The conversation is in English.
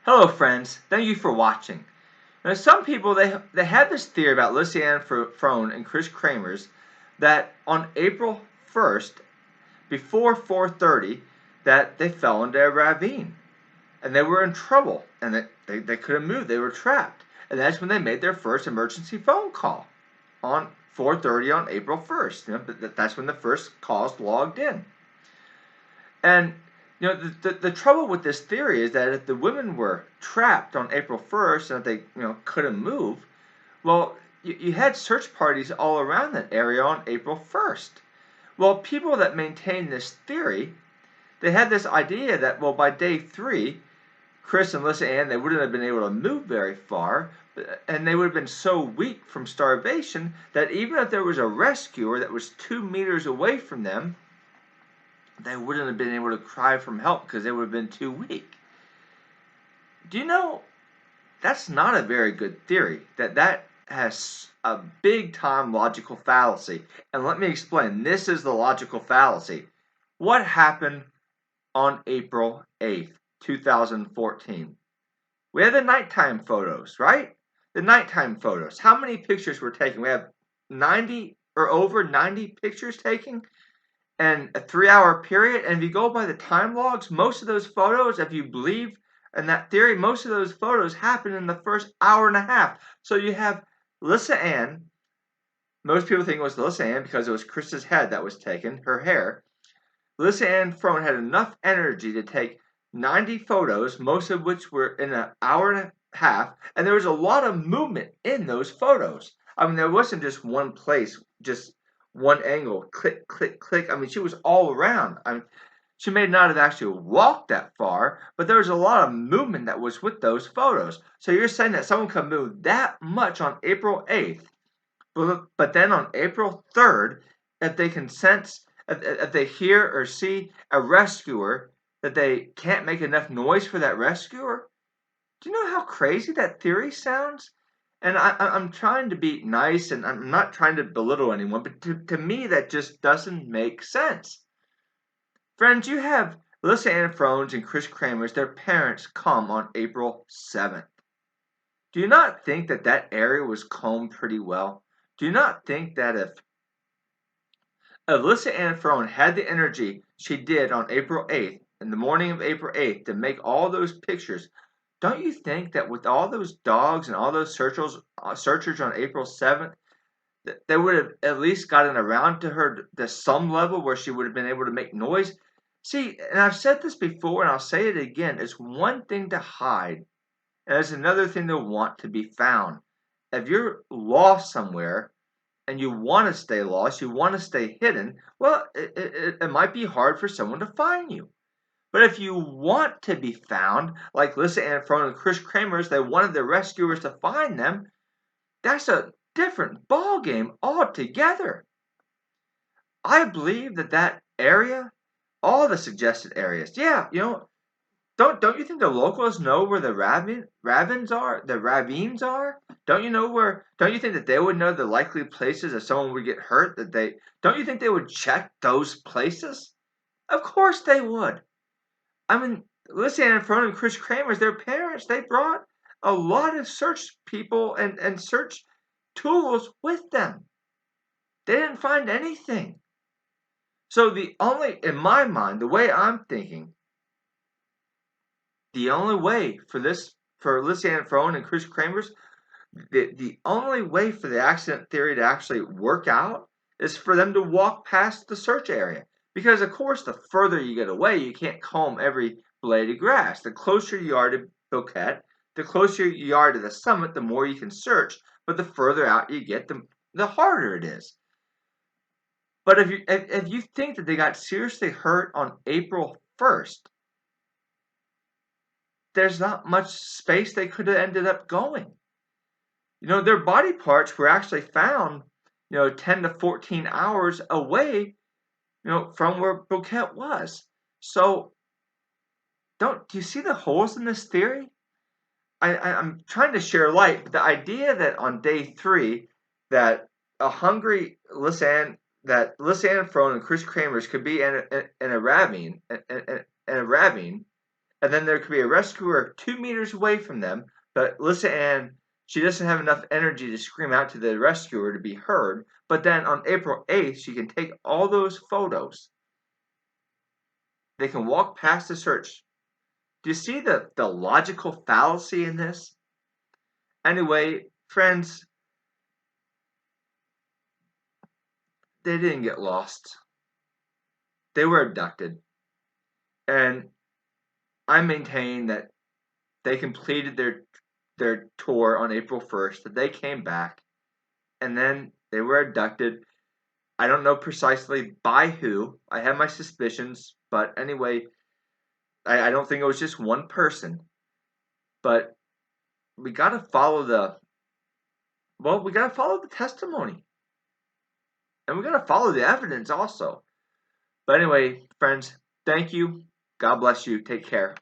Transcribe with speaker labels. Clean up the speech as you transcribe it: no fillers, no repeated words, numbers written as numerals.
Speaker 1: Hello, friends. Thank you for watching. Now, some people they have this theory about Lisanne Froon and Kris Kremer's that on April 1st, before 4:30, that they fell into a ravine and they were in trouble and they couldn't move. They were trapped, and that's when they made their first emergency phone call on 4:30 on April 1st. That's when the first calls logged in. And the trouble with this theory is that if the women were trapped on April 1st and if they couldn't move, well, you had search parties all around that area on April 1st. Well, people that maintain this theory, they had this idea that, well, by day 3, Kris and Lisanne, they wouldn't have been able to move very far, and they would have been so weak from starvation that even if there was a rescuer that was 2 meters away from them, they wouldn't have been able to cry for help because they would have been too weak. Do you know that's not a very good theory? That has a big time logical fallacy. And let me explain. This is the logical fallacy. What happened on April 8th, 2014? We have the nighttime photos, right? The nighttime photos. How many pictures were taken? We have 90 or over 90 pictures taken and a 3-hour period. And if you go by the time logs, most of those photos, if you believe in that theory, most of those photos happen in the first hour and a half. So you have Lisanne. Most people think it was Lisanne because it was Kris's head that was taken, her hair. Lisanne Froon had enough energy to take 90 photos, most of which were in an hour and a half, and there was a lot of movement in those photos. I mean, there wasn't just one place, just one angle, click, click, click. I mean, she was all around. I mean, she may not have actually walked that far, but there was a lot of movement that was with those photos. So you're saying that someone could move that much on April 8th, but then on April 3rd, if they can sense, if they hear or see a rescuer, that they can't make enough noise for that rescuer? Do you know how crazy that theory sounds? And I'm trying to be nice and I'm not trying to belittle anyone, but to me, that just doesn't make sense. Friends, you have Lisanne Froon's and Kris Kremer's, their parents, come on April 7th. Do you not think that that area was combed pretty well? Do you not think that if Lisanne Froon had the energy she did on April 8th, in the morning of April 8th, to make all those pictures, don't you think that with all those dogs and all those searchers on April 7th, that they would have at least gotten around to her to some level where she would have been able to make noise? See, and I've said this before and I'll say it again, it's one thing to hide, and it's another thing to want to be found. If you're lost somewhere, and you want to stay lost, you want to stay hidden, well, it might be hard for someone to find you. But if you want to be found, like Lisanne Froon and Kris Kremer's, they wanted the rescuers to find them, that's a different ball game altogether. I believe that area, all the suggested areas, yeah, don't you think the locals know where the ravines are? The ravines are? Don't you know where? Don't you think that they would know the likely places if someone would get hurt? Don't you think they would check those places? Of course they would. I mean, Lisanne Froon and Kris Kremer's, their parents, they brought a lot of search people and search tools with them. They didn't find anything. So in my mind, the way I'm thinking, the only way for Lisanne Froon and Kris Kremer's, the only way for the accident theory to actually work out is for them to walk past the search area. Because of course, the further you get away, you can't comb every blade of grass. The closer you are to Bouquet, the closer you are to the summit, the more you can search. But the further out you get, the harder it is. But if you think that they got seriously hurt on April 1st, there's not much space they could have ended up going. Their body parts were actually found, 10 to 14 hours away, from where Bouquet was. So, do you see the holes in this theory? I'm trying to share light, but the idea that on day 3, that a hungry Lisanne, Froon and Kris Kremer's could be in a ravine, and then there could be a rescuer 2 meters away from them, but Lisanne, she doesn't have enough energy to scream out to the rescuer to be heard. But then on April 8th, she can take all those photos. They can walk past the search. Do you see the logical fallacy in this? Anyway, friends, they didn't get lost. They were abducted. And I maintain that they completed their tour on April 1st, that they came back, and then they were abducted. I don't know precisely by who. I have my suspicions, but anyway, I don't think it was just one person. But we gotta follow we gotta follow the testimony. And we gotta follow the evidence also. But anyway, friends, thank you. God bless you. Take care.